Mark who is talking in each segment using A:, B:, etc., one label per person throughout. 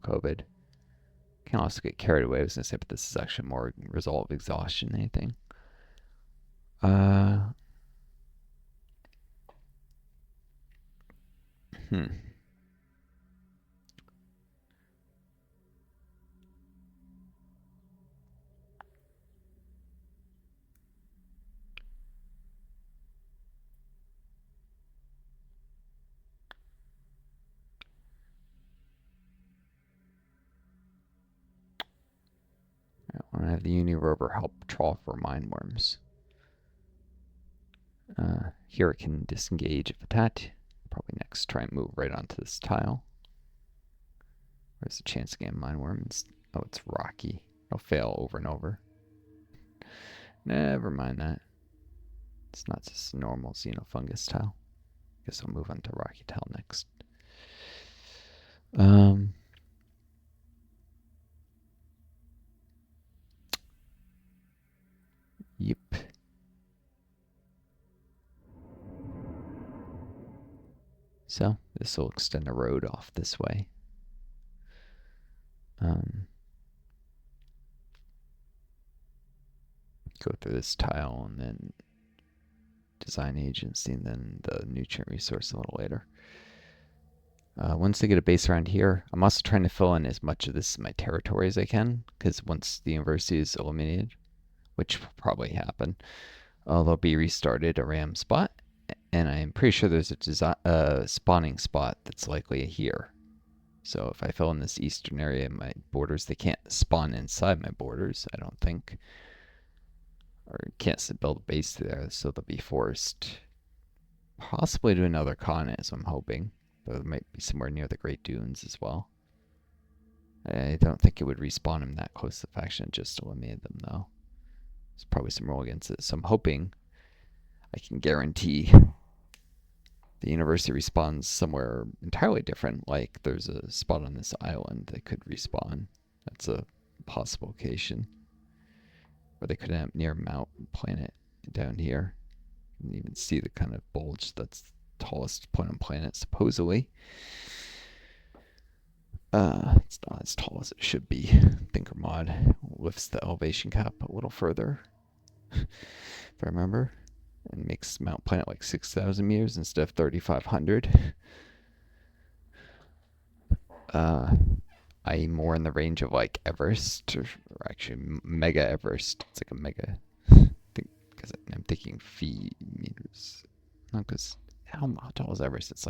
A: COVID. Can also get carried away. I was gonna say, but this is actually more a result of exhaustion than anything. I want to have the Uni Rover help trawl for mine worms. Here it can disengage if attacked. Probably next try and move right onto this tile. There's a chance to get a mine worm. Oh, it's rocky. It'll fail over and over. Never mind that. It's not just a normal xenofungus tile. Guess I'll move on to rocky tile next. Yep. So this will extend the road off this way. Go through this tile and then design agency and then the nutrient resource a little later. Once they get a base around here, I'm also trying to fill in as much of this in my territory as I can, because once the university is eliminated, which will probably happen, they'll be restarted a RAM spot, and I'm pretty sure there's a spawning spot that's likely here. So if I fill in this eastern area, my borders, they can't spawn inside my borders, I don't think. Or can't build a base there, so they'll be forced possibly to another continent, so I'm hoping. But it might be somewhere near the Great Dunes as well. I don't think it would respawn them that close to the faction, just eliminate them though. There's probably some rule against it, so I'm hoping I can guarantee the university respawns somewhere entirely different, like there's a spot on this island that could respawn. That's a possible location. Or they could end up near Mount Planet down here. You can even see the kind of bulge that's the tallest point on planet, supposedly. It's not as tall as it should be. Thinker mod lifts the elevation cap a little further, if I remember, and makes Mount Planet like 6,000 meters instead of 3,500. I.e. more in the range of like Everest, or actually Mega Everest. It's like a mega. Because I'm thinking feet meters. Not because how tall is Everest? It's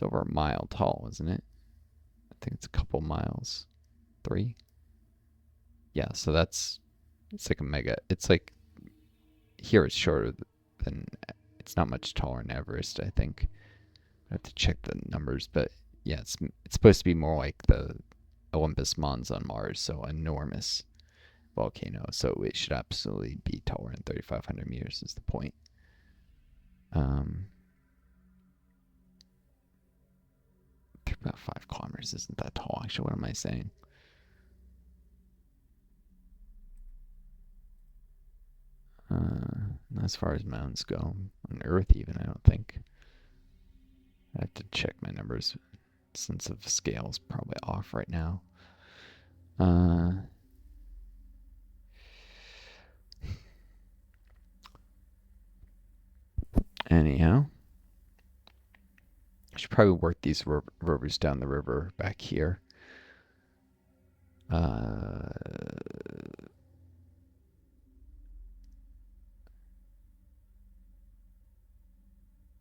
A: over a mile tall, isn't it? I think it's a couple miles. 3? Yeah, so it's like a mega. It's like here it's shorter than. It's not much taller than Everest, I think. I have to check the numbers, but yeah, it's supposed to be more like the Olympus Mons on Mars, so enormous volcano. So it should absolutely be taller than 3,500 meters is the point. About 5 kilometers isn't that tall. Actually, what am I saying? As far as mountains go, on Earth even, I don't think. I have to check my numbers. Sense of scale is probably off right now. Anyhow, I should probably work these rovers down the river back here.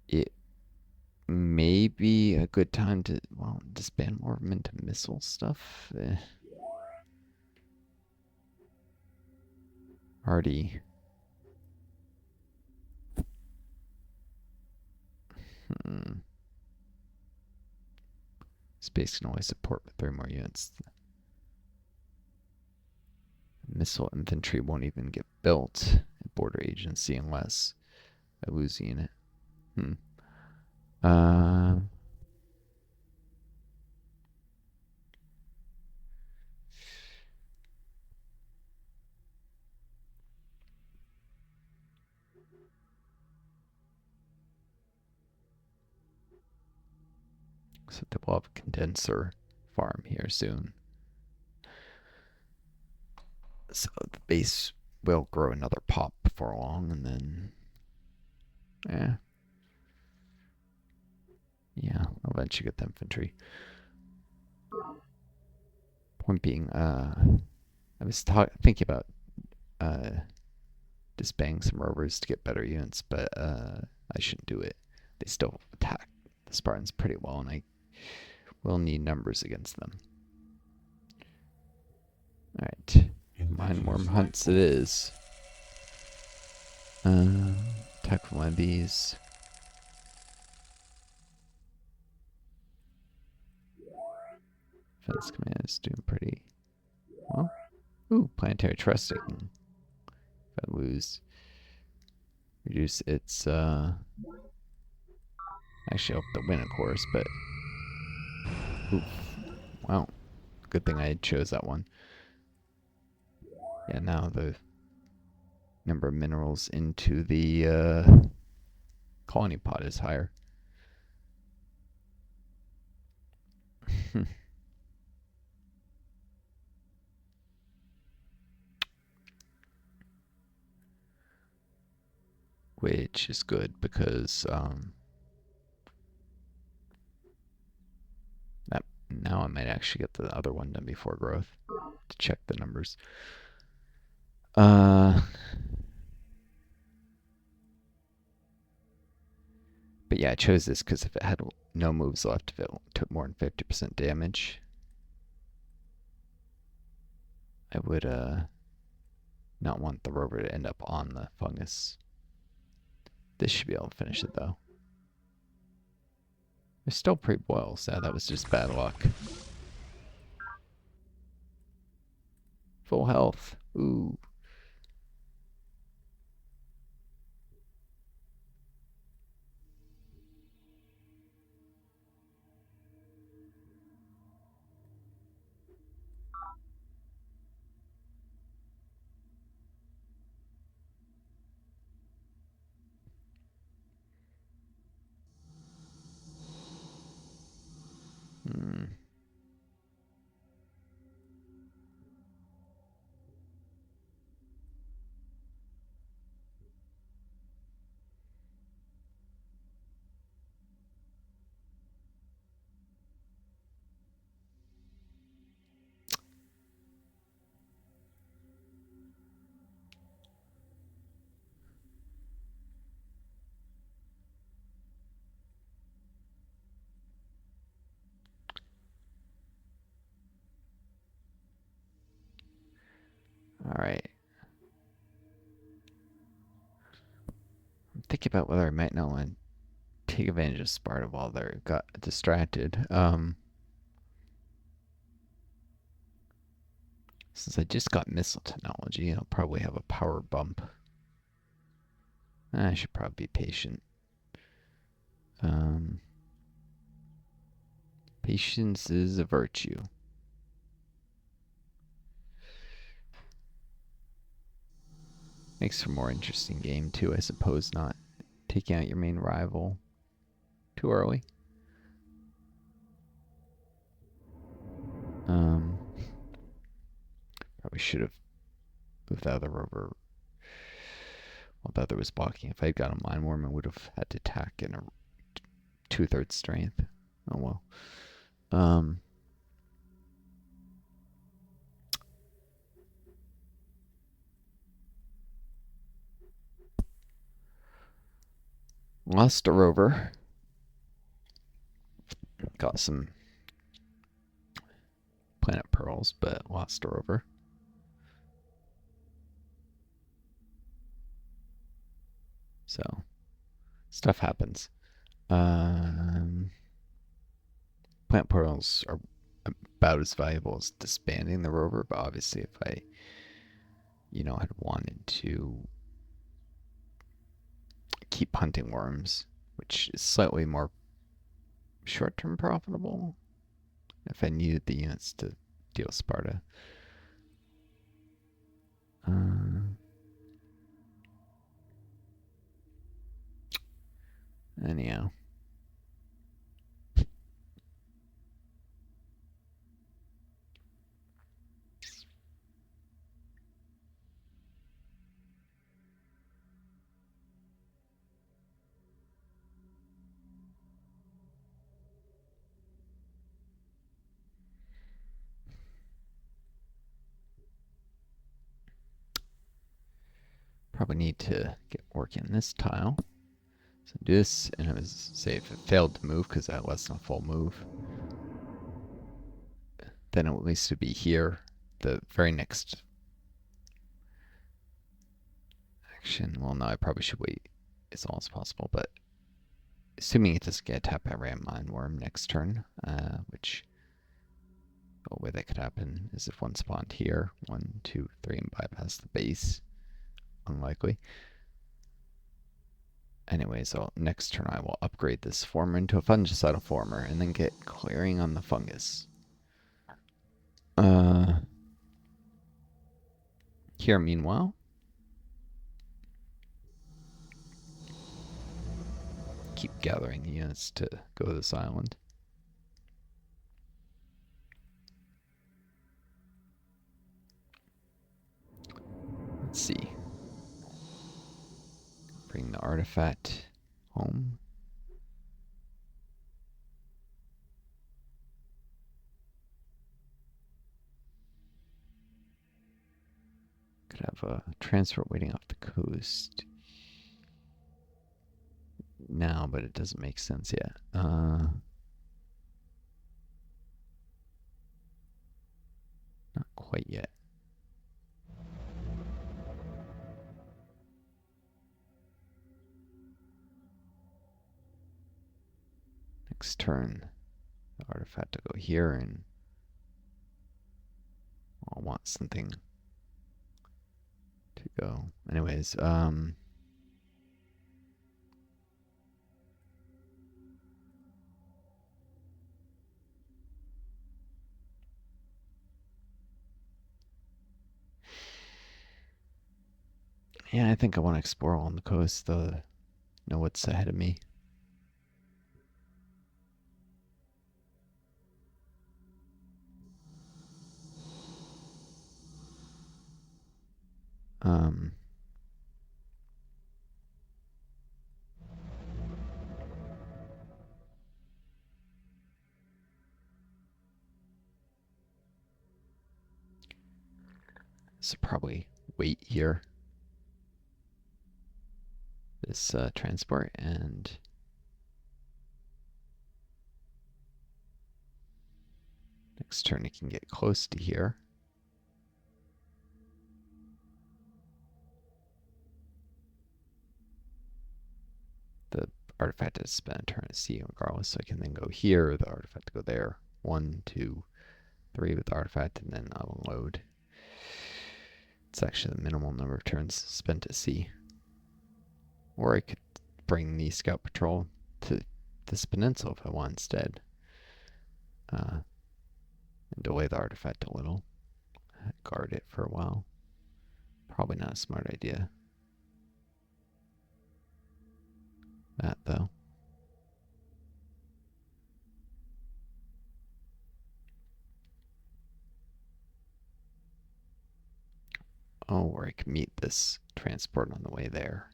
A: It may be a good time to, well, disband more of them into missile stuff. Already. Space can only support 3 more units. Missile infantry won't even get built at border agency unless I lose a unit. So they will have a condenser farm here soon. So the base will grow another pop before long, and then, yeah, I'll eventually get the infantry. Point being, I was thinking about disbanding some rovers to get better units, but I shouldn't do it. They still attack the Spartans pretty well, and I will need numbers against them. Alright, mine worm hunts it is. Attack from one of these. Defense command is doing pretty well. Ooh, planetary trusting. If I lose, reduce its actually, I hope to win, of course, but oof. Wow, good thing I chose that one. Yeah, now the number of minerals into the colony pod is higher. Which is good because that now I might actually get the other one done before growth to check the numbers. But yeah, I chose this because if it had no moves left, if it took more than 50% damage, I would not want the rover to end up on the fungus. This should be able to finish it though. There's still pre-boil, so that was just bad luck. Full health. Ooh. Alright. I'm thinking about whether I might not want to take advantage of Sparta while they got distracted. Since I just got missile technology, I'll probably have a power bump. I should probably be patient. Patience is a virtue. Makes for a more interesting game too, I suppose, not taking out your main rival too early. Probably should have moved the other rover while the other was blocking. If I had got a mine worm, I would have had to attack in a 2/3 strength. Oh well. Lost a rover. Got some planet pearls, but lost a rover. So, stuff happens. Plant pearls are about as valuable as disbanding the rover, but obviously if I, had wanted to keep hunting worms, which is slightly more short-term profitable, if I needed the units to deal Sparta. Anyhow. Probably need to get working this tile. So do this, and it was say if it failed to move because that wasn't a full move, then at least it'd be here. The very next action. Well, no, I probably should wait as long as possible, but assuming it doesn't get attacked by ram mine worm next turn, which the way that could happen is if one spawned here, 1, 2, 3, and bypass the base. Unlikely. Anyways, next turn I will upgrade this former into a fungicidal former and then get clearing on the fungus. Here, meanwhile, keep gathering the units to go to this island. Let's see. Bring the artifact home. Could have a transport waiting off the coast now, but it doesn't make sense yet. Not quite yet. Next turn, the artifact to go here, and I'll want something to go. Anyways, yeah, I think I want to explore on the coast, though. Know what's ahead of me. So probably wait here. This transport, and next turn it can get close to here. The artifact has spent a turn at sea regardless, so I can then go here, the artifact to go there. 1, 2, 3 with the artifact, and then I'll unload. It's actually the minimal number of turns spent at sea. Or I could bring the scout patrol to this peninsula if I want instead. And delay the artifact a little. Guard it for a while. Probably not a smart idea. That though. Oh, or I can meet this transport on the way there.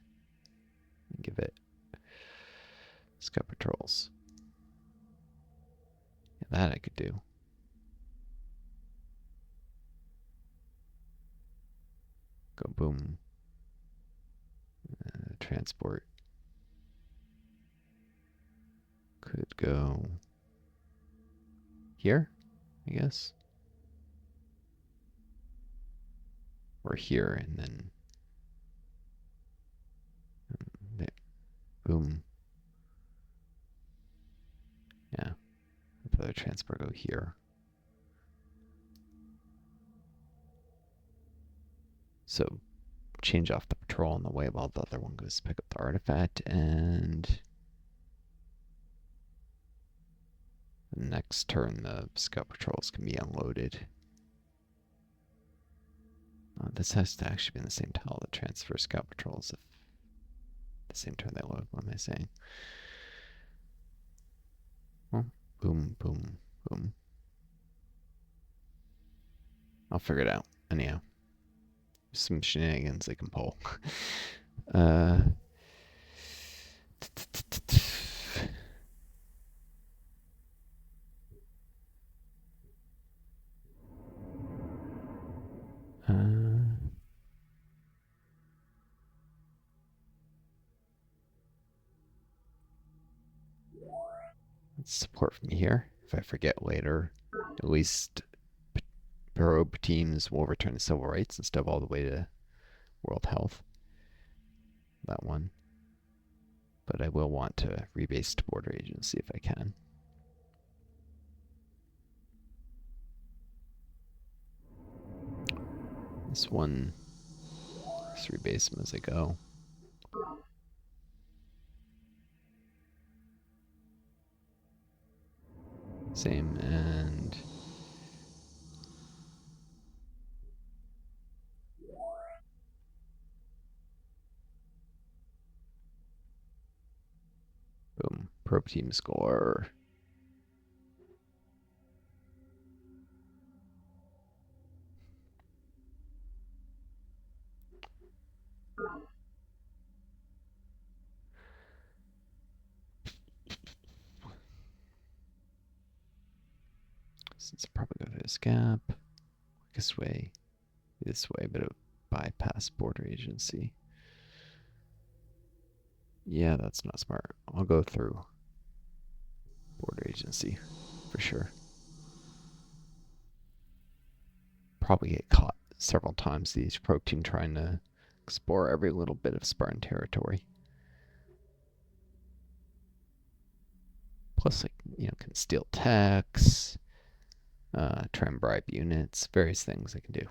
A: And give it scout patrols. Yeah, that I could do. Go boom. Transport could go here, I guess. Or here, and then there. Boom. Yeah. Let the other transport go here. So change off the patrol on the way while the other one goes pick up the artifact, and the next turn the scout patrols can be unloaded. This has to actually be in the same tile that transfer scout patrols if the same turn they load. What am I saying? Well, boom, boom, boom. I'll figure it out. Anyhow, some shenanigans they can pull. Let's support from here. If I forget later, at least probe teams will return to civil rights instead of all the way to world health. That one. But I will want to rebase to border agency if I can. This one, just rebase them as I go. Same, and boom, probe team score. Since I'm probably go through this gap, this way, but it'll bypass border agency. Yeah, that's not smart. I'll go through border agency for sure. Probably get caught several times, these probe team trying to explore every little bit of Spartan territory. Plus, like, can steal techs, try and bribe units, various things I can do.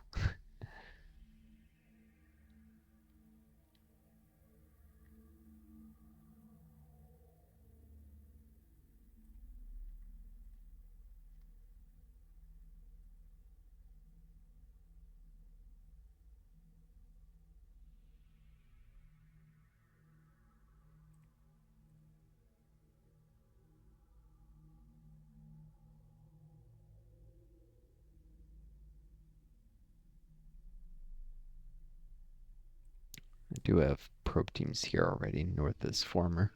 A: I do have probe teams here already, north is former.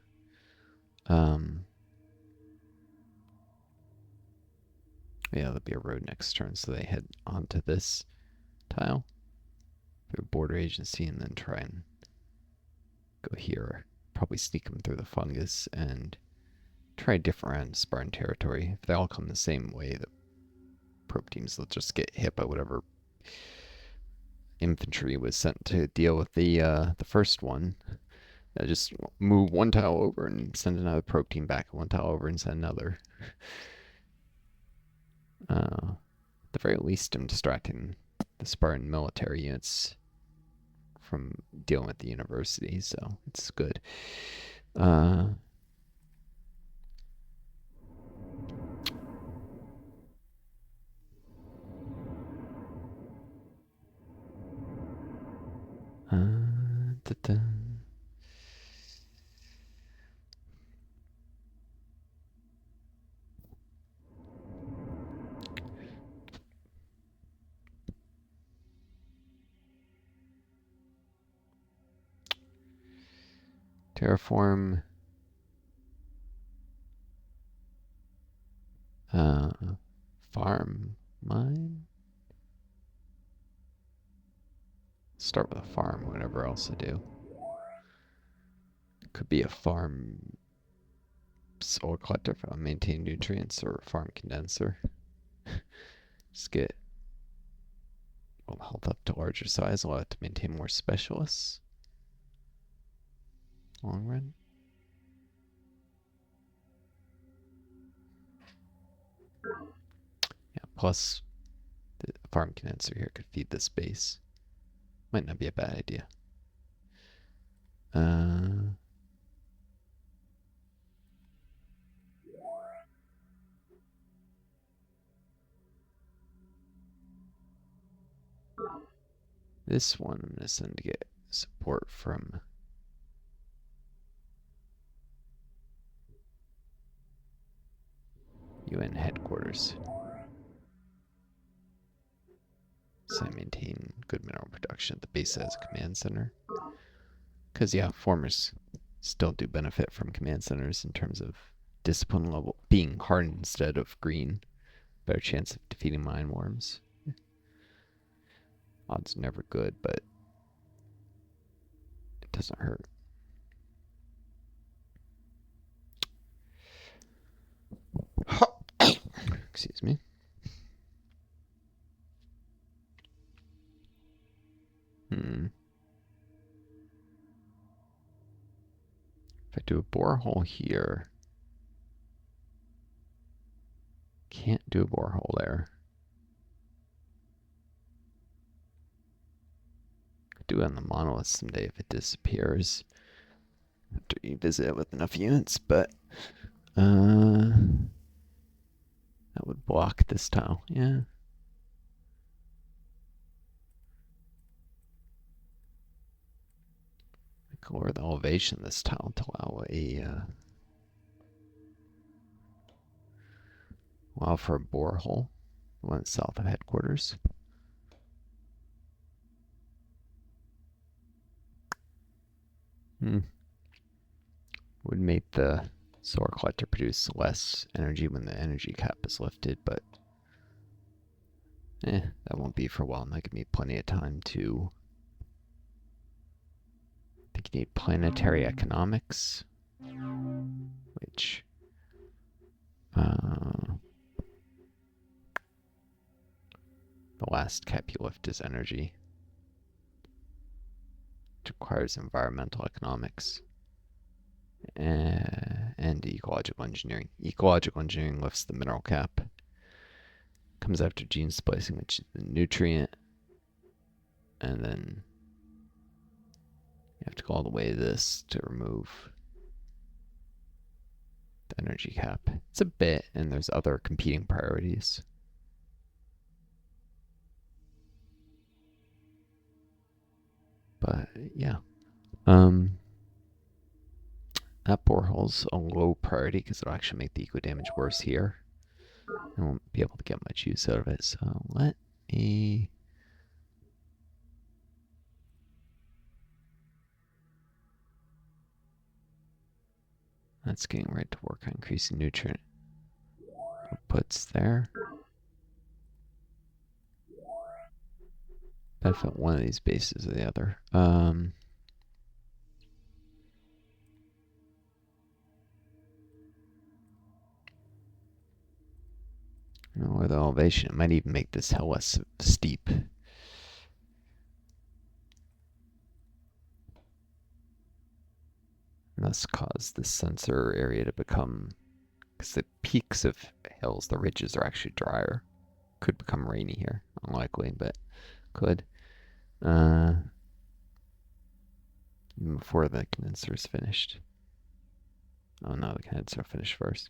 A: Yeah, there'll be a road next turn, so they head onto this tile through border agency and then try and go here. Probably sneak them through the fungus and try a different round Spartan territory. If they all come the same way, the probe teams will just get hit by whatever infantry was sent to deal with the first one. Just move one tile over and send another probe team back, one tile over and send another. At the very least, I'm distracting the Spartan military units from dealing with the university, so it's good. Terraform. Farm mine. Start with a farm, whatever else I do. Could be a farm soil collector if I maintain nutrients, or a farm condenser. Just get health up to larger size. I'll have to maintain more specialists. Long run. Yeah, plus the farm condenser here could feed this base. Might not be a bad idea. This one I'm going to send to get support from UN headquarters. So I maintain good mineral production at the base as a command center. Because, yeah, formers still do benefit from command centers in terms of discipline level being hard instead of green. Better chance of defeating mine worms. Odds never good, but it doesn't hurt. Excuse me. If I do a borehole here, can't do a borehole there. Could do it on the monolith someday if it disappears. Have to revisit it with enough units, but that would block this tile. Yeah. I could lower the elevation of this tile to allow for a borehole, the one south of headquarters. Would make the solar collector produce less energy when the energy cap is lifted, but that won't be for a while. That give me plenty of time to. I think you need planetary economics, which the last cap you lift is energy, which requires environmental economics and ecological engineering. Ecological engineering lifts the mineral cap. Comes after gene splicing, which is the nutrient, and then you have to go all the way to this to remove the energy cap. It's a bit, and there's other competing priorities. But yeah, that borehole's a low priority because it'll actually make the eco damage worse here. I won't be able to get much use out of it, so let me. That's getting right to work on increasing nutrient outputs there. Benefit one of these bases or the other. Or the elevation. It might even make this hill less steep. And thus cause the sensor area to become, because the peaks of hills, the ridges are actually drier. Could become rainy here. Unlikely, but could. Even before the condenser is finished. Oh no, the condenser finished first.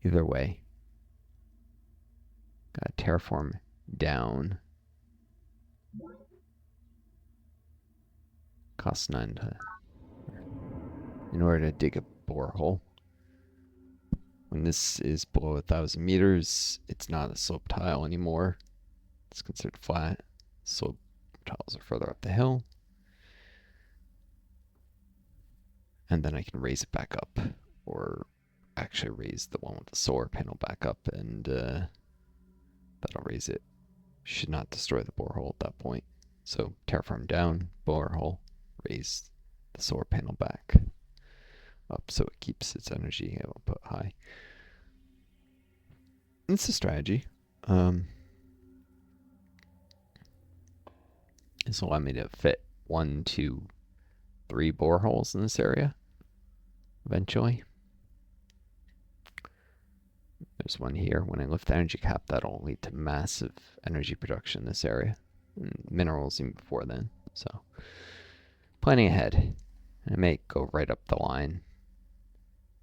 A: Either way, got terraform down. Costs 9 to, in order to dig a borehole. When this is below 1,000 meters, it's not a slope tile anymore. It's considered flat. Slope tiles are further up the hill. And then I can raise it back up, or actually raise the one with the solar panel back up, and that'll raise it. Should not destroy the borehole at that point. So terraform down, borehole, raise the solar panel back up so it keeps its energy output high. It's a strategy. This will allow me to fit 1, 2, 3 boreholes in this area eventually. There's one here. When I lift the energy cap, that'll lead to massive energy production in this area. And minerals even before then. So, planning ahead. I may go right up the line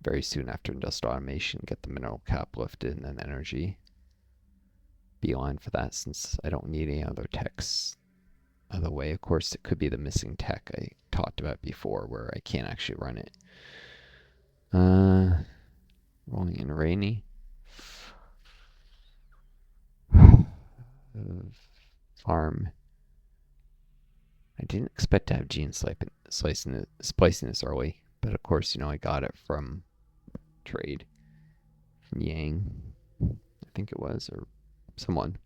A: very soon after industrial automation, get the mineral cap lifted, and then energy. Beeline for that, since I don't need any other techs other way. Of course, it could be the missing tech I talked about before, where I can't actually run it. Rolling in rainy. Farm. I didn't expect to have gene splicing this early, but of course, I got it from trade from Yang, I think it was, or someone.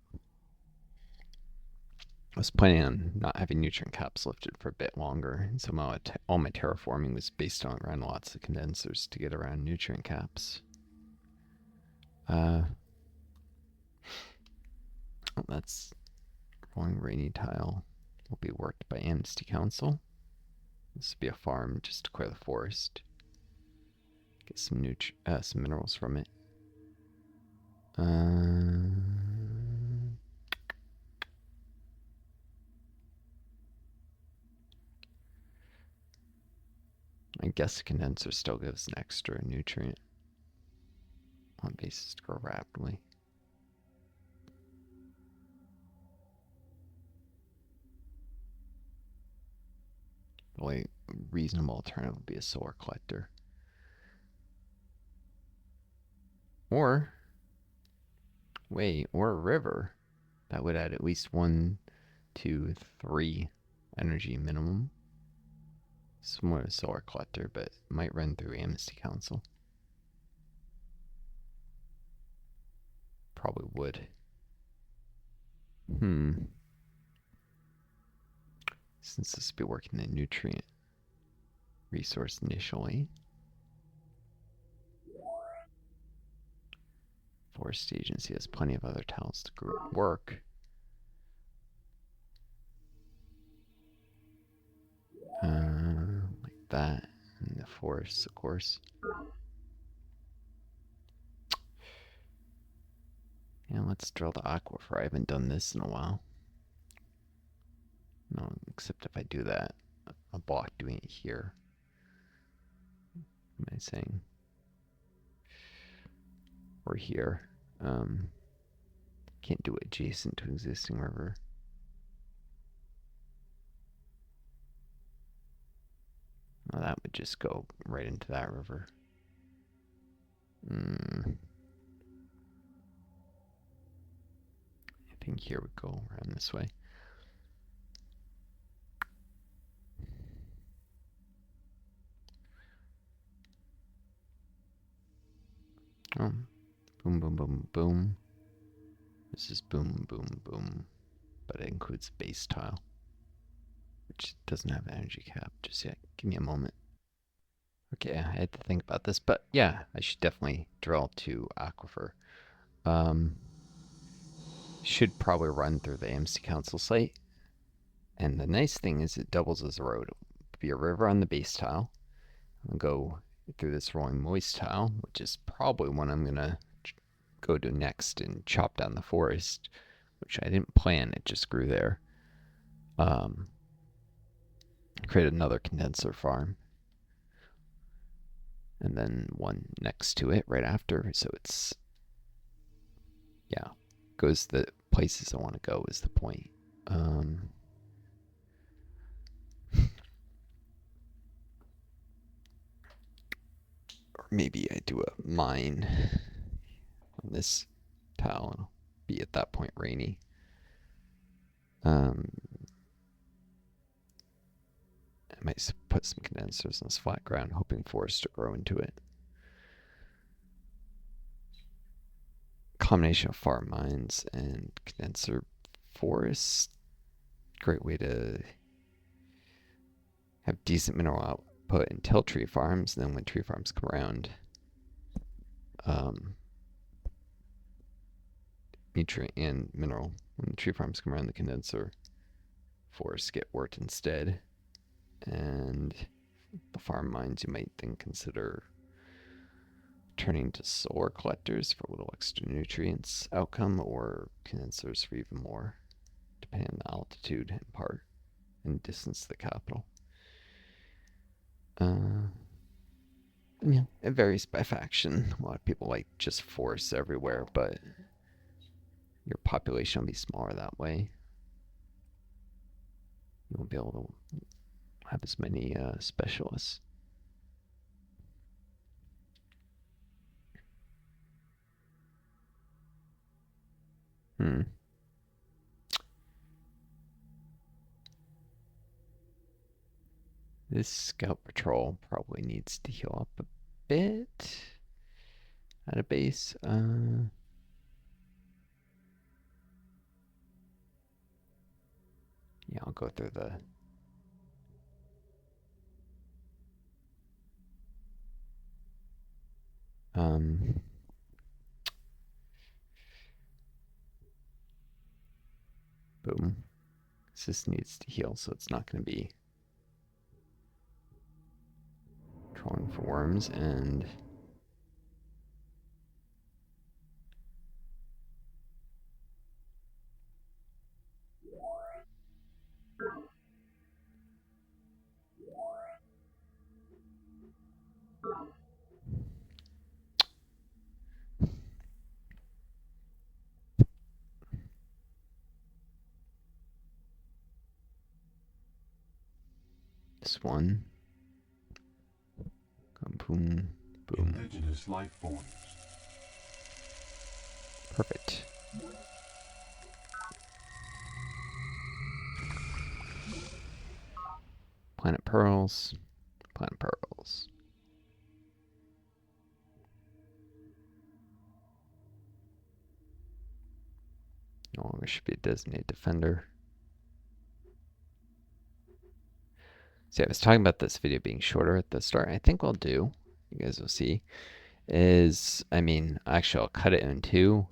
A: I was planning on not having nutrient caps lifted for a bit longer, and somehow all my terraforming was based on running lots of condensers to get around nutrient caps. That's rolling rainy tile. Will be worked by Amnesty Council. This will be a farm just to clear the forest. Get some minerals from it. I guess the condenser still gives an extra nutrient on bases to grow rapidly. The only reasonable alternative would be a solar collector. Or a river. That would add at least 1, 2, 3 energy minimum. Similar to solar collector, but might run through Amnesty Council. Probably would. Since this will be working in nutrient resource initially. Forest Agency has plenty of other tiles to work. Like that. And the forests, of course. Yeah, let's drill the aquifer. I haven't done this in a while. No, except if I do that, I'll block doing it here. What am I saying? Or here. Can't do it adjacent to existing river. Well, that would just go right into that river. I think here would go around this way. Oh, boom, boom, boom, boom. This is boom, boom, boom. But it includes base tile, which doesn't have energy cap just yet. Give me a moment. Okay, I had to think about this, but yeah, I should definitely drill to aquifer. Should probably run through the AMC Council site. And the nice thing is it doubles as a road. It'll be a river on the base tile. I'll go through this rolling moist tile, which is probably one I'm gonna go to next and chop down the forest, which I didn't plan, it just grew there. Create another condenser farm. And then one next to it right after, so it's, yeah, goes the places I want to go is the point. Or maybe I do a mine on this tile and it'll be at that point rainy. I might put some condensers on this flat ground, hoping forests to grow into it. Combination of farm mines and condenser forests. Great way to have decent mineral output until tree farms, and then when tree farms come around, nutrient and mineral. When the tree farms come around, the condenser forests get worked instead. And the farm mines you might then consider turning to solar collectors for a little extra nutrients outcome, or condensers for even more, depending on the altitude in part and distance to the capital. Yeah, it varies by faction. A lot of people like just forests everywhere, but your population will be smaller that way. You won't be able to have as many specialists. This scout patrol probably needs to heal up a bit at a base. Yeah, I'll go through the boom. This needs to heal, so it's not going to be trolling for worms. And this one. Boom, boom.
B: Indigenous life forms.
A: Perfect. Planet pearls. Planet pearls. No longer should be a designated defender. See, I was talking about this video being shorter at the start. I think what I'll do, you guys will see, is, I mean, actually I'll cut it in two.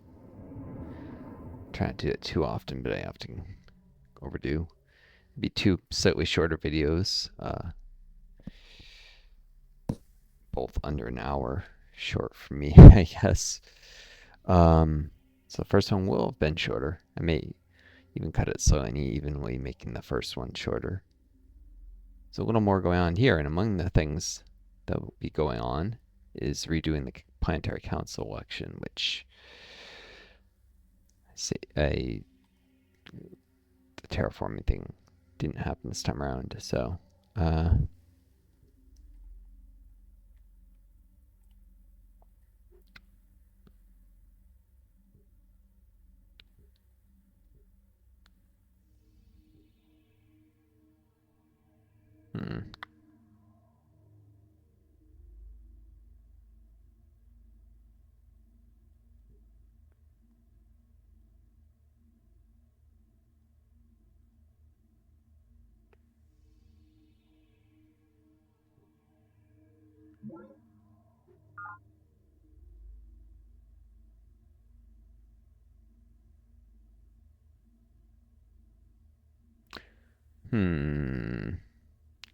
A: Try not to do it too often, but I often overdo. It'd be two slightly shorter videos, both under an hour short for me, I guess. So the first one will have been shorter. I may even cut it slightly evenly, making the first one shorter. So a little more going on here, and among the things that will be going on is redoing the Planetary Council election, which the terraforming thing didn't happen this time around. So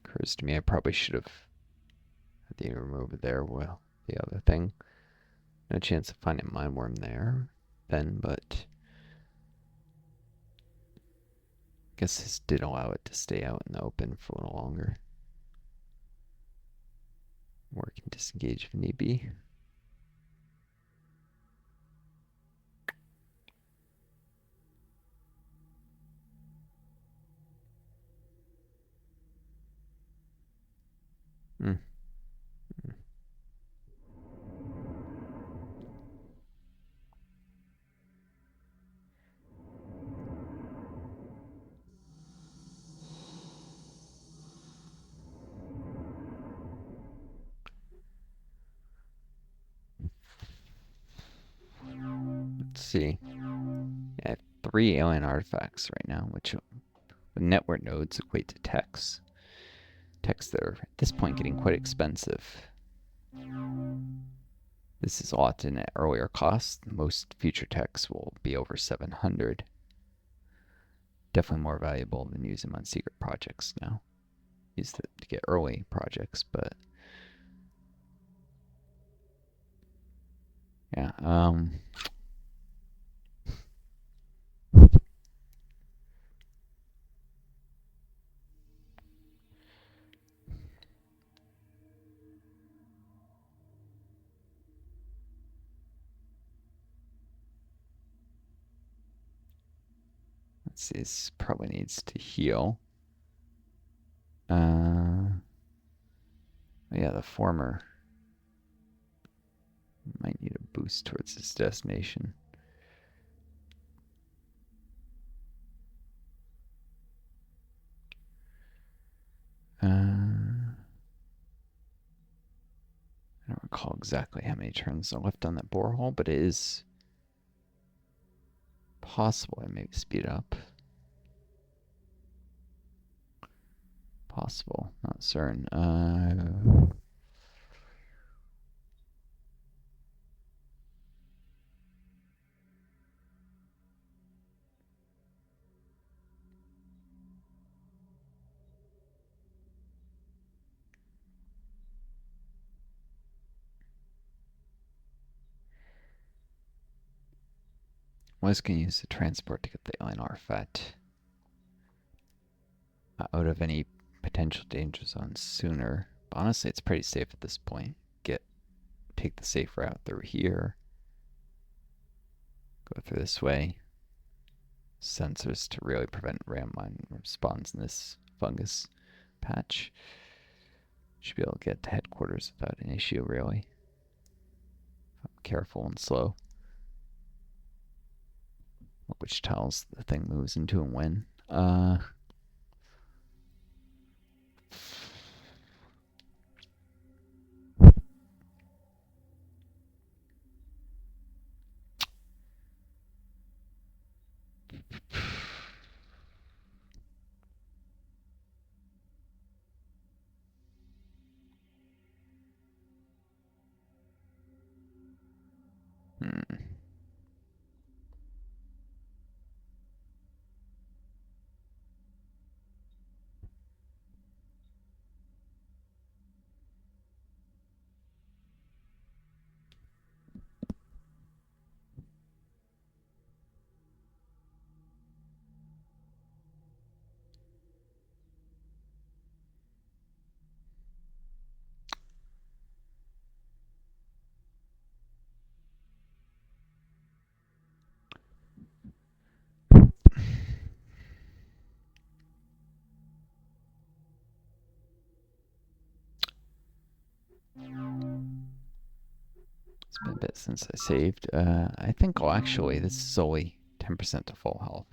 A: occurs to me I probably should have had the remove it there. Well, the other thing, no chance of finding mine worm there then, but I guess this did allow it to stay out in the open for a little longer. Or it can disengage if need be. Let's see. I have 3 alien artifacts right now, which with network nodes equate to techs. Techs that are at this point getting quite expensive. This is often at earlier cost. Most future techs will be over 700. Definitely more valuable than using them on secret projects now. Use them to get early projects, but yeah. Let's see, this probably needs to heal. Yeah, the former might need a boost towards this destination. I don't recall exactly how many turns are left on that borehole, but it is possible I maybe speed it up. Possible, not certain. Was going to use the transport to get the alien artifact out of any potential danger zones sooner. But honestly, it's pretty safe at this point. Take the safe route through here. Go through this way. Sensors to really prevent ram mine spawns in this fungus patch. Should be able to get to headquarters without an issue, really. Careful and slow. Which tiles the thing moves into and when. It's been a bit since I saved. I think, well, actually, this is only 10% to full health.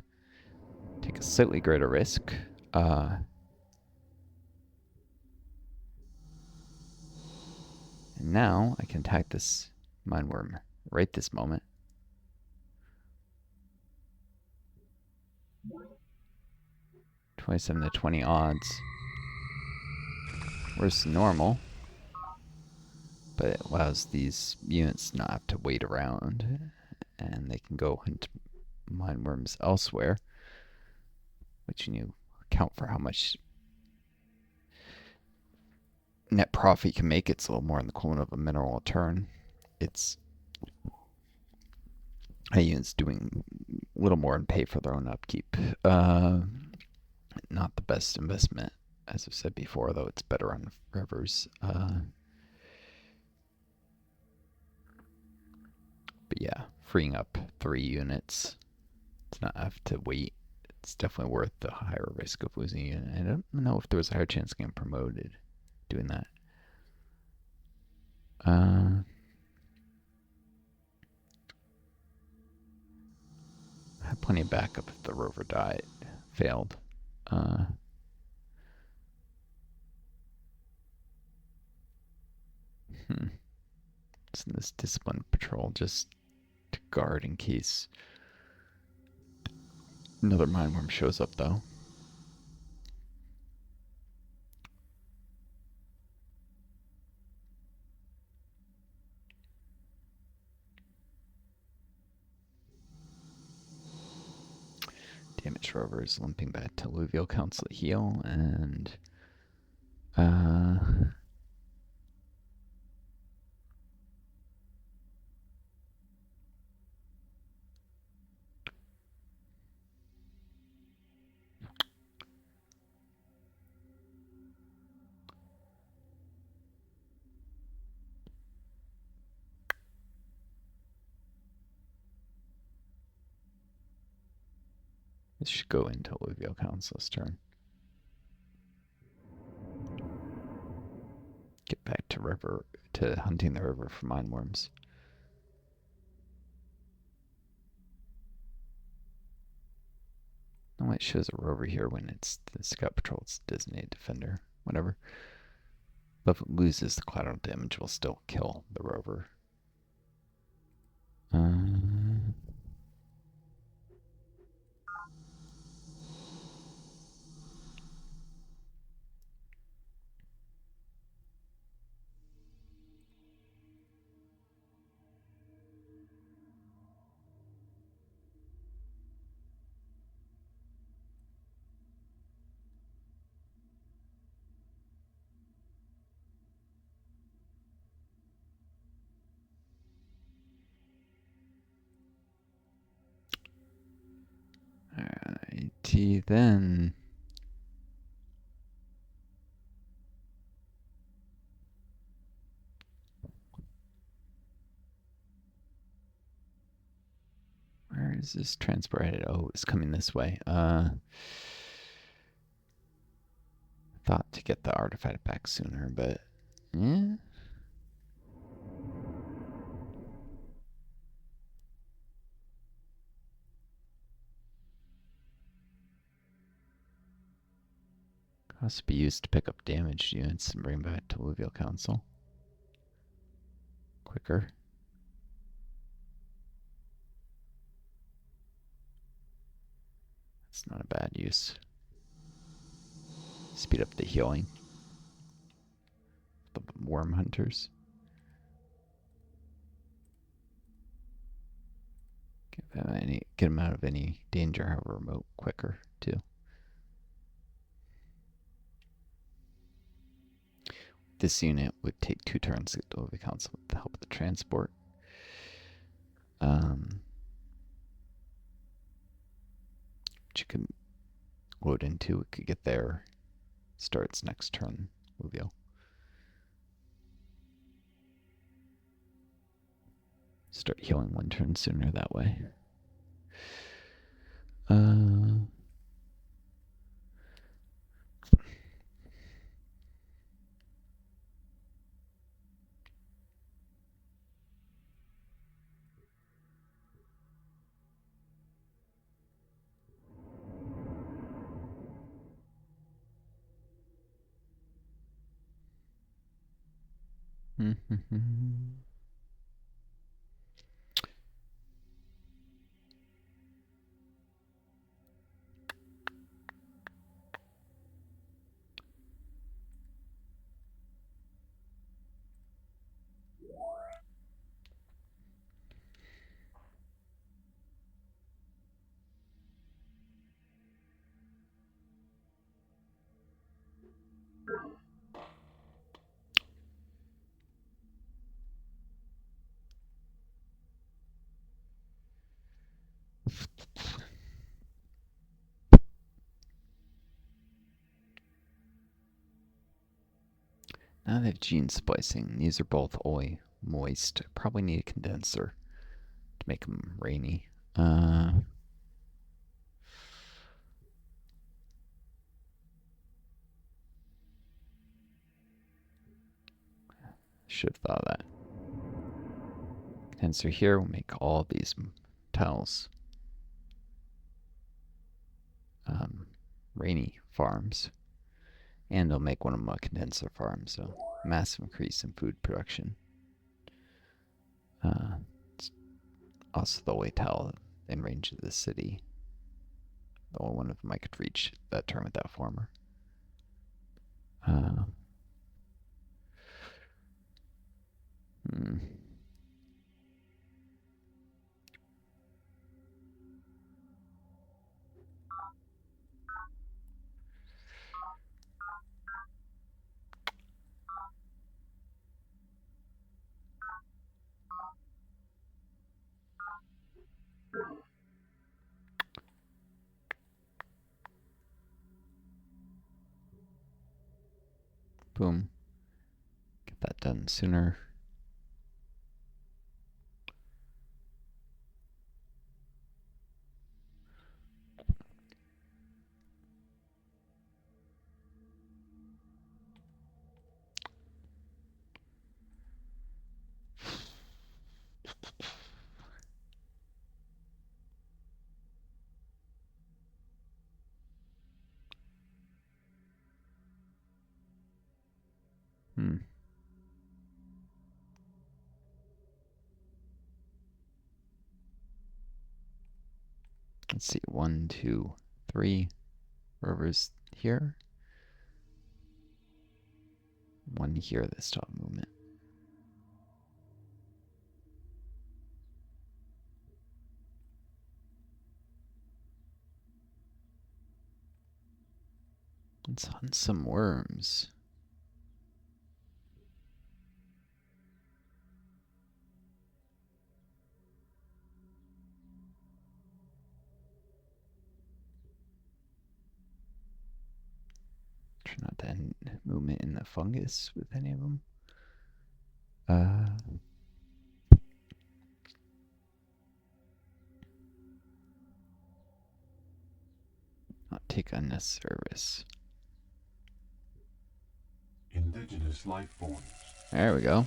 A: Take a slightly greater risk. And now I can attack this mine worm right this moment. $27 to 20 odds. Worse than normal. But it allows these units not have to wait around. And they can go hunt mine worms elsewhere. Which, when you account for how much net profit you can make, it's a little more in the equivalent of a mineral turn. It's a unit's doing a little more in pay for their own upkeep. Not the best investment, as I've said before, though it's better on rivers. But yeah, freeing up 3 units to not have to wait. It's definitely worth the higher risk of losing a unit. I don't know if there was a higher chance of getting promoted doing that. I had plenty of backup if the rover failed. It's in this discipline patrol just to guard in case another mine worm shows up, though. Damaged rover is limping back to Alluvial Council to heal, and this should go into Alluvial Council's turn. Get back to hunting the river for mine worms. No, it shows a rover here when it's the scout patrol. It's designated defender. Whatever. But if it loses, the collateral damage will still kill the rover. Pt then. Where is this transport headed? Oh, it's coming this way. Thought to get the artifact back sooner, but yeah. Has to be used to pick up damaged units and bring back to Alluvial Council quicker. It's not a bad use. Speed up the healing. The worm hunters. Get them out of any danger, however remote, quicker too. This unit would take 2 turns to get to the council with the help of the transport. Which you can load into. It could get there. Starts next turn. Alluvial. Start healing 1 turn sooner that way. Now they have gene splicing. These are both oil moist. Probably need a condenser to make them rainy. Should have thought of that. Condenser here will make all these tiles rainy farms. And it'll make one of them a condenser farm, so massive increase in food production. It's also the only tile in range of the city. The only one of them I could reach that turn with that farmer. Boom. Get that done sooner. Let's see, 1, 2, 3 rovers here. 1 here that stop movement. Let's hunt some worms. Try not to end movement in the fungus with any of them. Not take unnecessary risks.
B: Indigenous life forms.
A: There we go.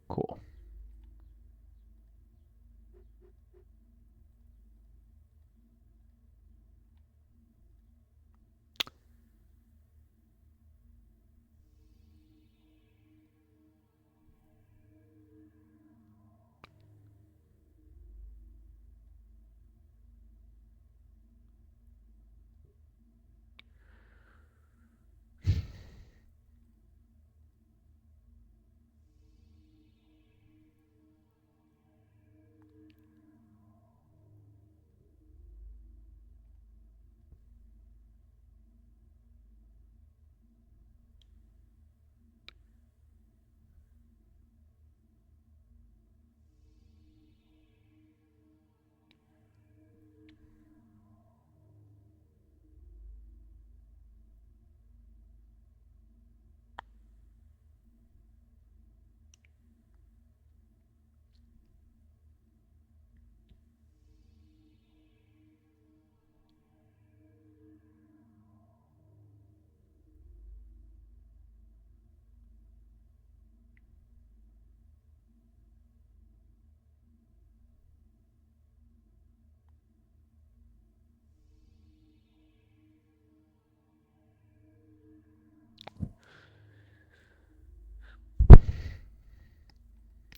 A: Cool.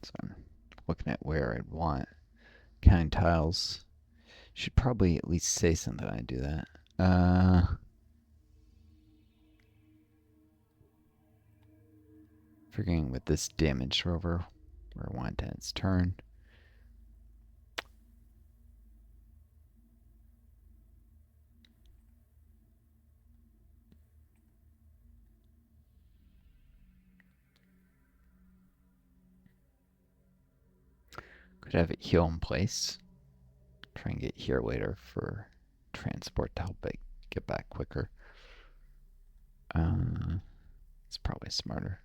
A: So I'm looking at where I'd want counting tiles. Should probably at least say something when I do that. Figuring with this damaged rover where I want its turn. Could have it heal in place. Try and get here later for transport to help it get back quicker. It's probably smarter.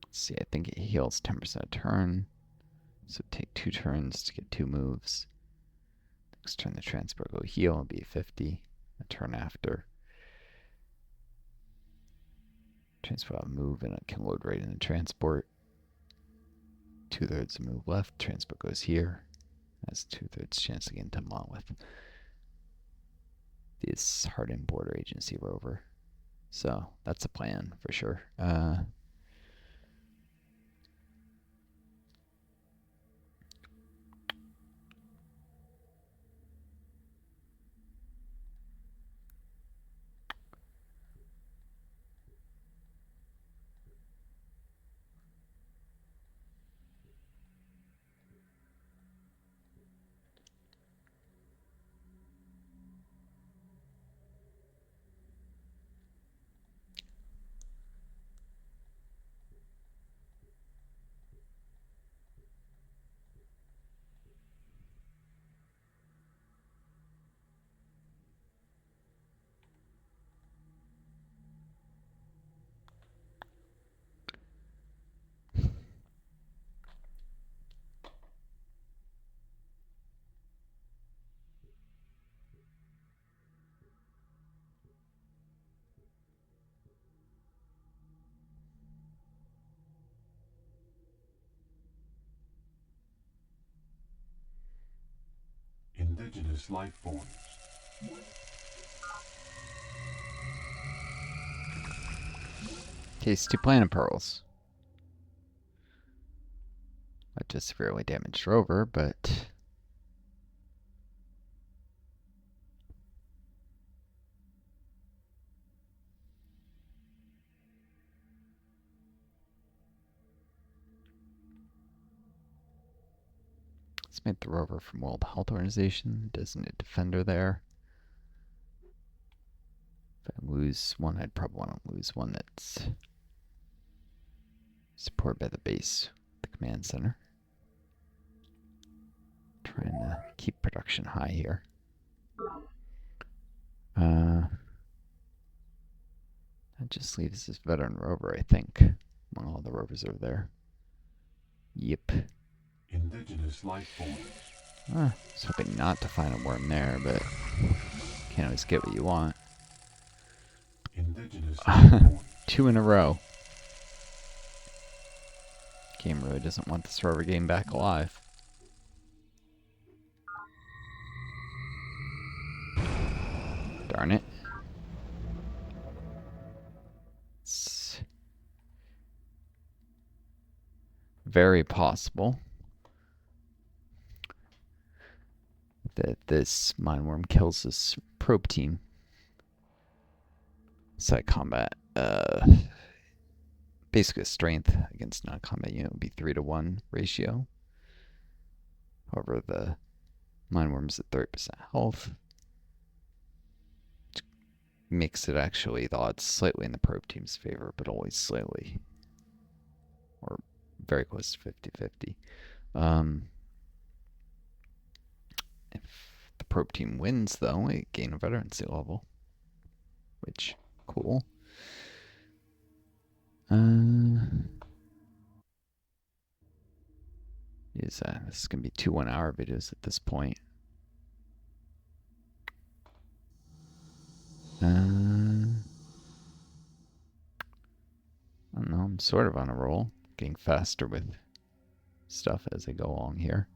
A: Let's see, I think it heals 10% a turn. So take 2 turns to get 2 moves. Next turn the transport go heal, it'll be 50. A turn after. Transport will move and it can load right in the transport. 2/3 move left, transport goes here. Has 2/3 chance to get into Monolith. This hardened border agency rover. So that's a plan for sure.
B: Indigenous life forms.
A: Case 2 planet pearls. Not just severely damaged rover, but Let's make the rover from World Health Organization. Designate defender there. If I lose one, I'd probably want to lose one that's supported by the base, the command center. Trying to keep production high here. That just leaves this veteran rover, I think, among all the rovers over there. Yep.
B: Indigenous life forms.
A: I was hoping not to find a worm there, but can't always get what you want.
B: Indigenous life forms.
A: 2 in a row. Game really doesn't want this rover game back alive. Darn it. It's very possible that this mineworm kills this probe team. Side combat, basically a strength against non-combat unit would be 3-to-1 ratio. However, the mineworm's at 30% health. Which makes it actually the odds slightly in the probe team's favor, but always slightly. Or very close to 50-50. If the probe team wins, though, it gain a veterancy level. Which, cool. This is going to be 2 1-hour videos at this point. I don't know, I'm sort of on a roll. Getting faster with stuff as I go along here.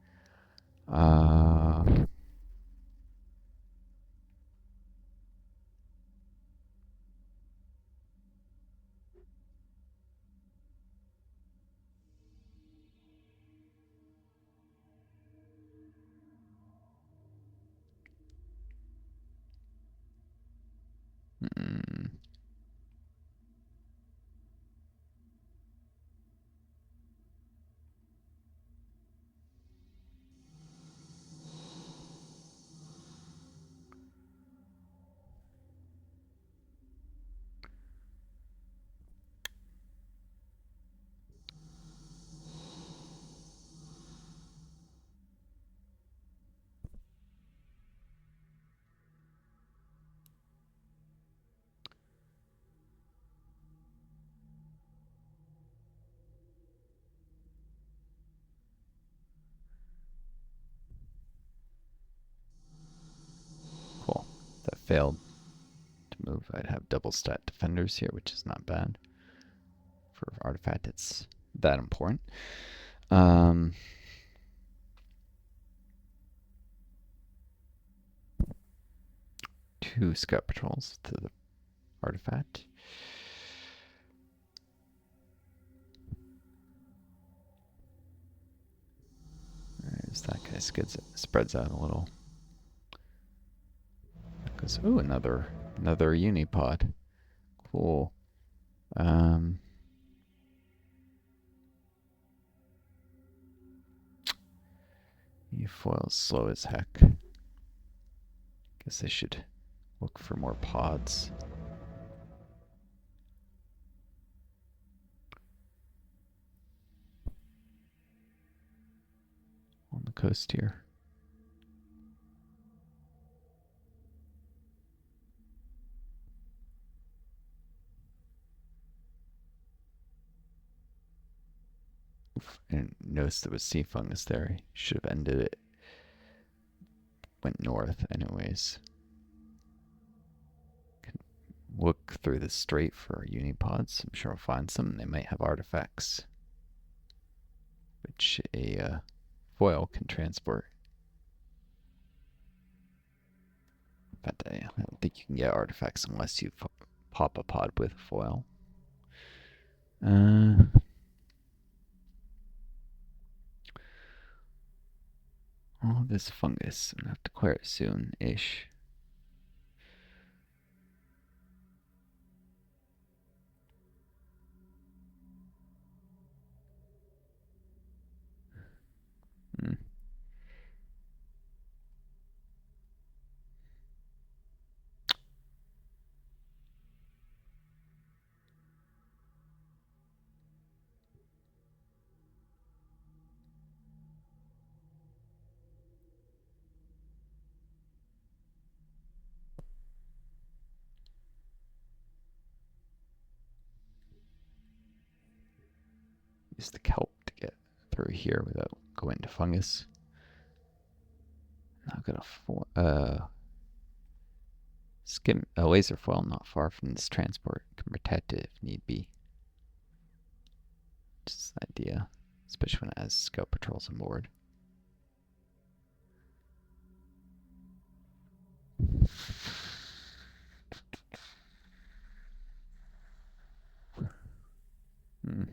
A: Cool. That failed to move. I'd have double stat defenders here, which is not bad. For artifact, it's that important. 2 scout patrols to the artifact. There's that guy spreads out a little. Goes, ooh, another unipod. Cool. Foil's slow as heck. Guess I should look for more pods. On the coast here. Oof, and noticed there was sea fungus there. Should have ended it. Went north anyways. Can look through the strait for unipods. I'm sure I'll find some. They might have artifacts, which a foil can transport. But I don't think you can get artifacts unless you pop a pod with foil. Oh, this fungus. I'm going to have to clear it soon-ish. use the kelp to get through here without going to fungus. I've got a laser foil not far from this transport. Can protect it if need be. Just an idea, especially when it has scout patrols on board. Hmm.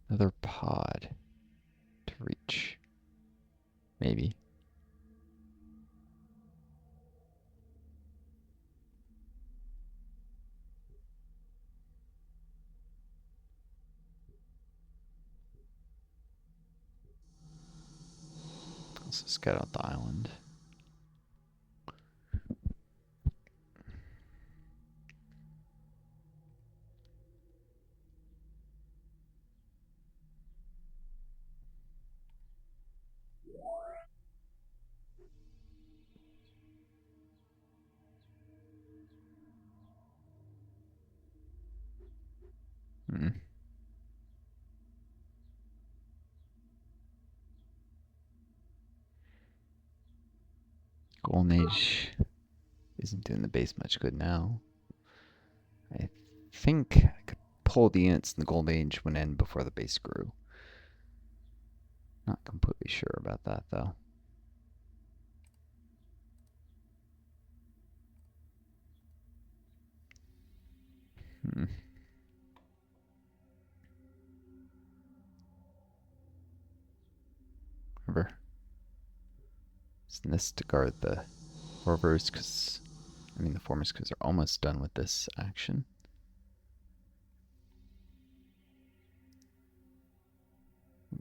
A: Another pod to reach. Maybe. Let's just get out the island. Golden Age isn't doing the base much good now. I think I could pull the units in the Golden Age would end before the base grew. Not completely sure about that though. Remember, it's this to guard the rovers the formers because they're almost done with this action.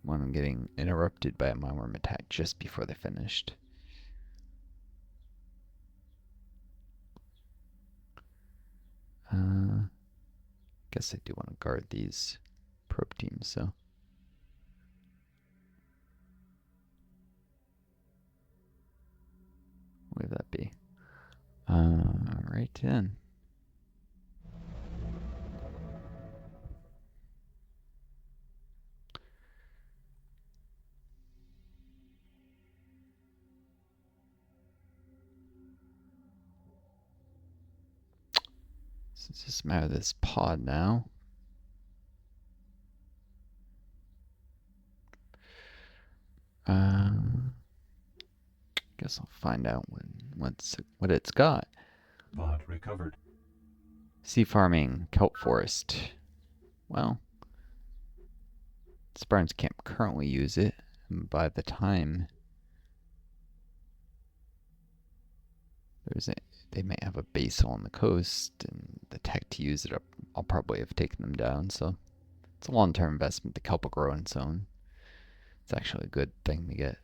A: When I'm getting interrupted by a mindworm attack just before they finished. Guess I do want to guard these probe teams, so. What would that be? Right then. So it's just a matter of this pod now. Guess I'll find out what it's got.
B: Pod recovered.
A: Sea farming, kelp forest. Well, Spartans can't currently use it. And by the time they might have a base on the coast and the tech to use it, I'll probably have taken them down. So it's a long-term investment. The kelp will grow on its own. It's actually a good thing to get.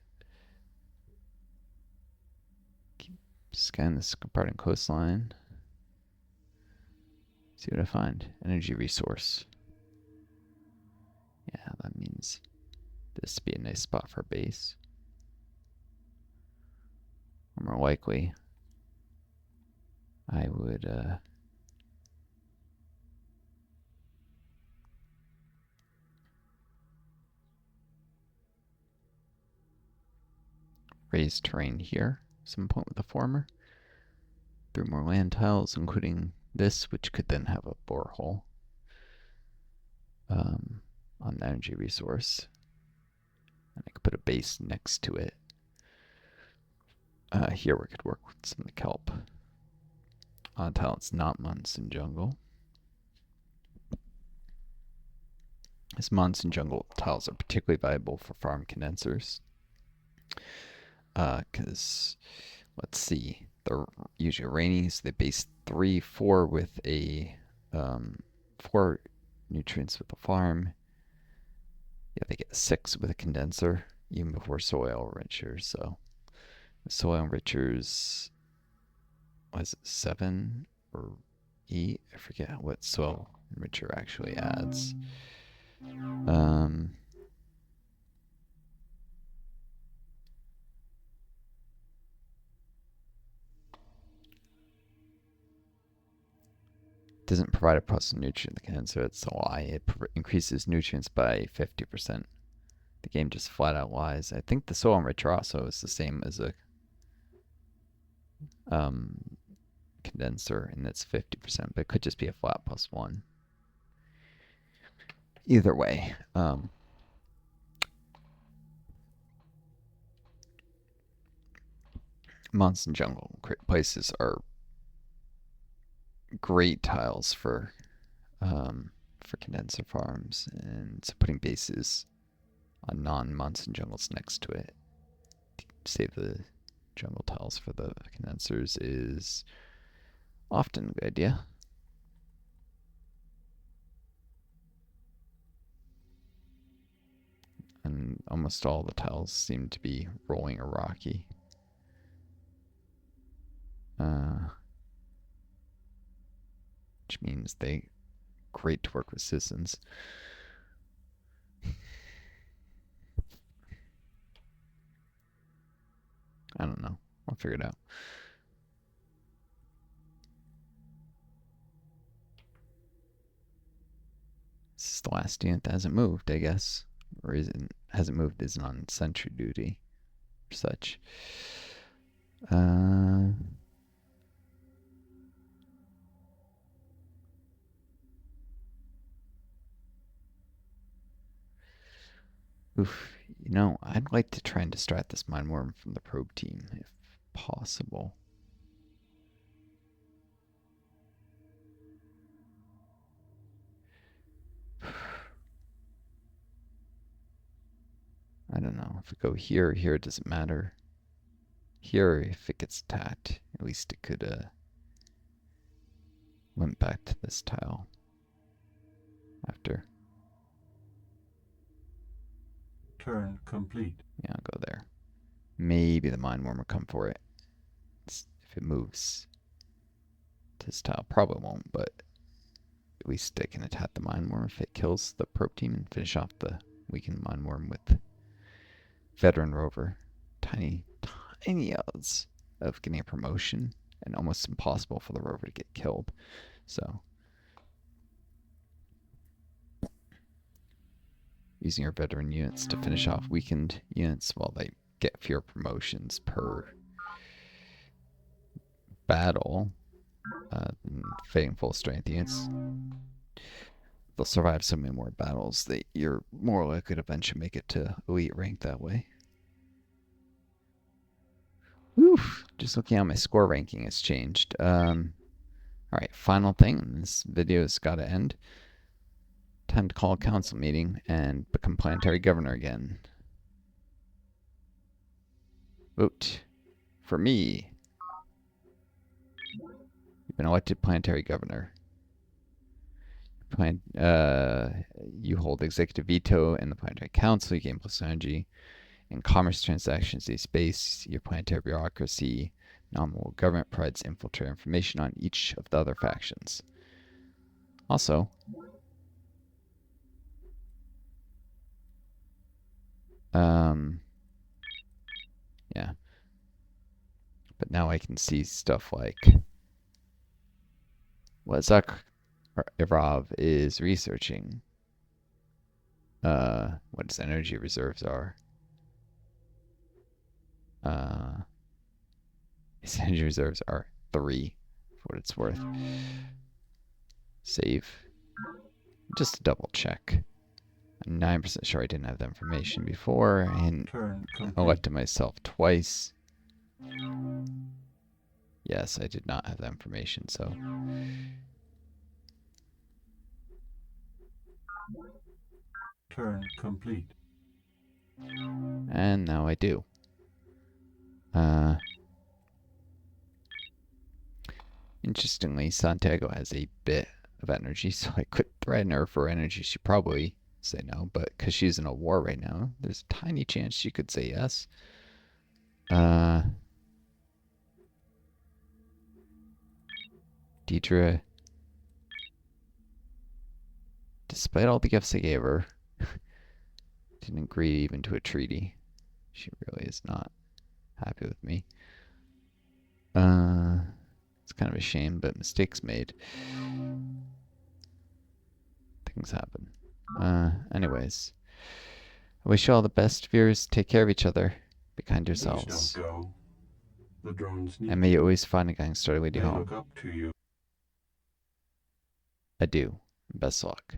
A: Keep scanning this Spartan coastline. See what I find. Energy resource. Yeah, that means this would be a nice spot for a base. Or more likely, I would raise terrain here, some point with the former. 3 more land tiles, including this, which could then have a borehole on the energy resource. And I could put a base next to it here we could work with some of the kelp. On tile it's not monsoon jungle. As monsoon jungle tiles are particularly valuable for farm condensers. Because, let's see, they're usually rainy, so they base 3, 4 with a 4 nutrients with the farm. Yeah, they get 6 with a condenser, even before soil enrichers. So the soil enrichers, was it 7 or 8? I forget what soil enricher actually adds. Doesn't provide a processed nutrient, the condenser. It's a lie. It increases nutrients by 50%. The game just flat out lies. I think the soil enricher also is the same as a condenser, and it's 50%, but it could just be a flat +1. Either way, monsoon jungle places are great tiles for condenser farms, and so putting bases on non-monsoon jungles next to it to save the jungle tiles for the condensers is often a good idea. And almost all the tiles seem to be rolling or rocky. Which means they great to work with citizens. I don't know. I'll figure it out. This is the last unit that hasn't moved, I guess. Or hasn't moved, isn't on sentry duty or such. Oof, you know, I'd like to try and distract this mine worm from the probe team, if possible. I don't know. If we go here, it doesn't matter. Here, if it gets attacked, at least it could, went back to this tile after.
B: Turn complete.
A: Yeah, I'll go there. Maybe the mine worm will come for it. If it moves to this tile, probably won't, but at least they can attack the mine worm if it kills the probe team and finish off the weakened mine worm with veteran rover. Tiny odds of getting a promotion, and almost impossible for the rover to get killed. So using our veteran units to finish off weakened units while they get fewer promotions per battle. Fighting full strength units, they'll survive so many more battles that you're more likely to eventually make it to elite rank that way. Oof, just looking at my score ranking has changed. Alright, final thing. This video's got to end. Time to call a council meeting and become Planetary Governor again. Vote for me. You've been elected Planetary Governor. You hold executive veto in the Planetary Council. You gain plus energy in commerce transactions in space. Your planetary bureaucracy, nominal government provides infiltrate information on each of the other factions. Also, yeah. But now I can see stuff like what Zakharov is researching. What his energy reserves are. His energy reserves are 3, for what it's worth. Save. Just to double check. I'm 9% sure I didn't have that information before, and elected myself twice. Yes, I did not have that information, so.
B: Turn complete.
A: And now I do. Interestingly, Santiago has a bit of energy, so I could threaten her for energy. She'd probably say no, but because she's in a war right now, there's a tiny chance she could say yes. Deidre, despite all the gifts I gave her, didn't agree even to a treaty. She really is not happy with me. It's kind of a shame, but mistakes made. Things happen. Anyways, I wish you all the best, viewers. Take care of each other. Be kind to
B: Please don't
A: yourselves.
B: go. The drones need
A: And may you
B: you.
A: always find a gang started with you
B: They
A: home.
B: look up to you.
A: Adieu. Best luck.